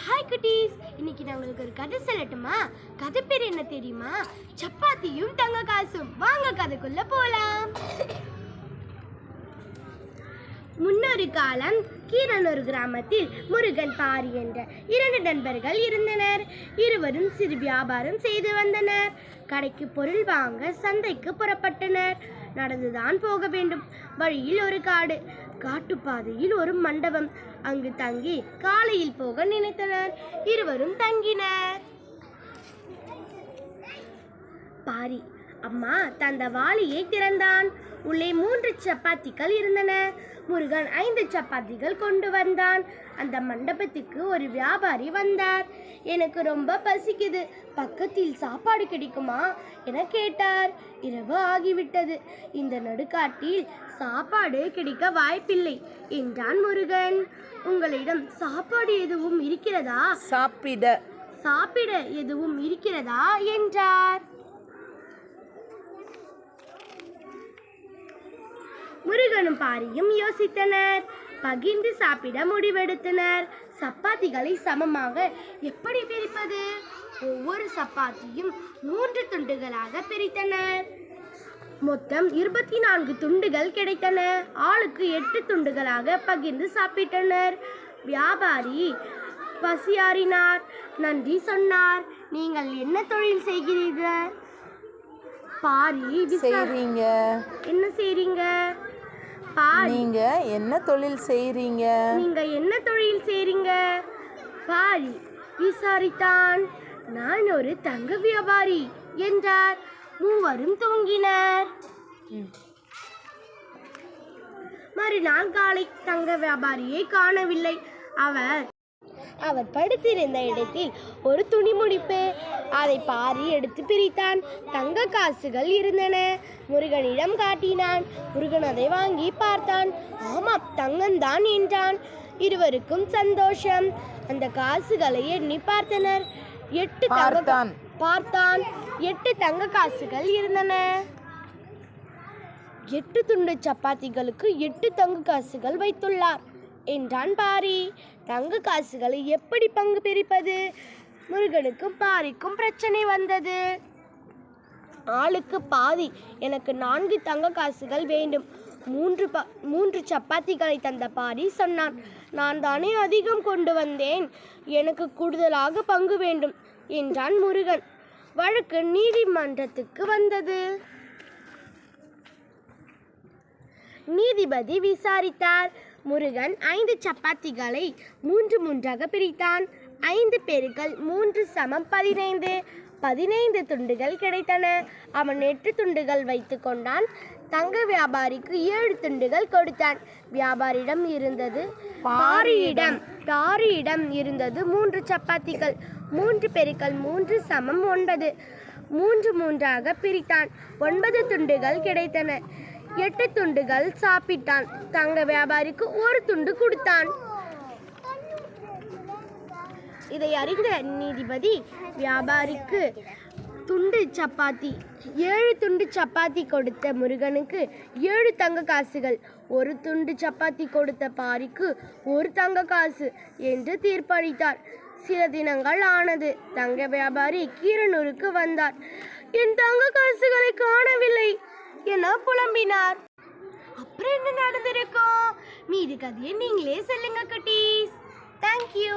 Hi குட்டீஸ், இன்னைக்கு நான் உங்களுக்கு ஒரு கதை சொல்லட்டுமா? கதை பேர் என்ன தெரியுமா? சப்பாத்தியும் தங்க காசும். வாங்க கதைக்குள்ள போலாம். முன்னொரு காலம் கீரனூர் கிராமத்தில் முருகன், பாரி என்ற 2 நண்பர்கள் இருந்தனர். இருவரும் சிறு வியாபாரம் செய்து வந்தனர். கடைக்கு பொருள் வாங்க சந்தைக்கு புறப்பட்டனர். நடந்துதான் போக வேண்டும். வழியில் ஒரு காடு, காட்டுப்பாதையில் ஒரு மண்டபம். அங்கு தங்கி காலையில் போக நினைத்தனர். இருவரும் தங்கினர். பாரி அம்மா தந்த வாளியை திறந்தான். உள்ளே 3 சப்பாத்திகள் இருந்தன. முருகன் 5 சப்பாத்திகள் கொண்டு வந்தான். அந்த மண்டபத்துக்கு ஒரு வியாபாரி வந்தார். எனக்கு ரொம்ப பசிக்குது, பக்கத்தில் சாப்பாடு கிடைக்குமா என கேட்டார். இரவு ஆகிவிட்டது. இந்த நடுக்காட்டில் சாப்பாடு கிடைக்க வாய்ப்பில்லை என்றான் முருகன். உங்களிடம் சாப்பாடு எதுவும் இருக்கிறதா? சாப்பிட எதுவும் இருக்கிறதா என்றார். முருகனும் பாரியும் யோசித்தனர். பகிர்ந்து சாப்பிட முடிவெடுத்தனர். சப்பாத்திகளை சமமாக எப்படி பிரிப்பது? ஒவ்வொரு சப்பாத்தியும் 3 துண்டுகளாக பிரித்தனர். மொத்தம் 24 துண்டுகள் கிடைத்தன. ஆளுக்கு 8 துண்டுகளாக பகிர்ந்து சாப்பிட்டனர். வியாபாரி பசியாறினார். நன்றி சொன்னார். நீங்கள் என்ன தொழில் செய்கிறீர்கள்? பாரி என்ன செய்றீங்க? நீங்க என்ன தொழில் செய்றீங்க? பாரி விசாரித்தான். நான் ஒரு தங்க வியாபாரி என்றார். மூவரும் தூங்கினர். மறுநாள் காலை தங்க வியாபாரியை காணவில்லை. அவர் படுத்திருந்த இடத்தில் ஒரு துணிமுடிப்பு. அதை பாரி எடுத்து பிரித்தான். தங்க காசுகள் இருந்தன. முருகனிடம் காட்டினான். முருகன் அதை வாங்கி பார்த்தான். ஆமாம், தங்கம்தான் என்றான். இருவருக்கும் சந்தோஷம். அந்த காசுகளை எண்ணி பார்த்தனர். 8 தங்க காசுகள் இருந்தன. 8 துண்டு சப்பாத்திகளுக்கு 8 தங்க காசுகள் வைத்துள்ளார் என்றான் பாரி. தங்க காசுகளை எப்படி பங்கு பிரிப்பது? முருகனுக்கும் பாரிக்கும் பிரச்சனை வந்தது. ஆளுக்கு பாதி. எனக்கு 4 தங்க காசுகள் வேண்டும். 3 சப்பாத்திகளை தந்த பாரி சொன்னான். நான் தானே அதிகம் கொண்டு வந்தேன், எனக்கு கூடுதலாக பங்கு வேண்டும் என்றான் முருகன். வழக்கு நீதிமன்றத்துக்கு வந்தது. நீதிபதி விசாரித்தார். முருகன் 5 சப்பாத்திகளை 3 பிரித்தான். 5 பெருக்கல் 3 சமம் 15. 15 துண்டுகள் கிடைத்தன. அவன் 8 துண்டுகள் வைத்து கொண்டான். தங்க வியாபாரிக்கு 7 துண்டுகள் கொடுத்தான். வியாபாரியிடம் இருந்தது பாரியிடம் இருந்தது 3 சப்பாத்திகள். 3 பெருக்கல் 3 சமம் 9. 3 பிரித்தான். 9 துண்டுகள் கிடைத்தன. 8 துண்டுகள் சாப்பிட்டான். தங்க வியாபாரிக்கு 1 துண்டு கொடுத்தான். இதை அறிந்த நீதிபதி வியாபாரிக்கு 7 துண்டு சப்பாத்தி கொடுத்த முருகனுக்கு 7 தங்க காசுகள், 1 துண்டு சப்பாத்தி கொடுத்த பாரிக்கு 1 தங்க காசு என்று தீர்ப்பளித்தார். சில தினங்கள் ஆனது. தங்க வியாபாரி கீரனூருக்கு வந்தார். என் தங்க காசுகளை காணவில்லை என புலம்பினார். அப்புறம் என்ன நடந்திருக்கும்? மீதி கதையை நீங்களே சொல்லுங்க குட்டீஸ். தேங்க்யூ.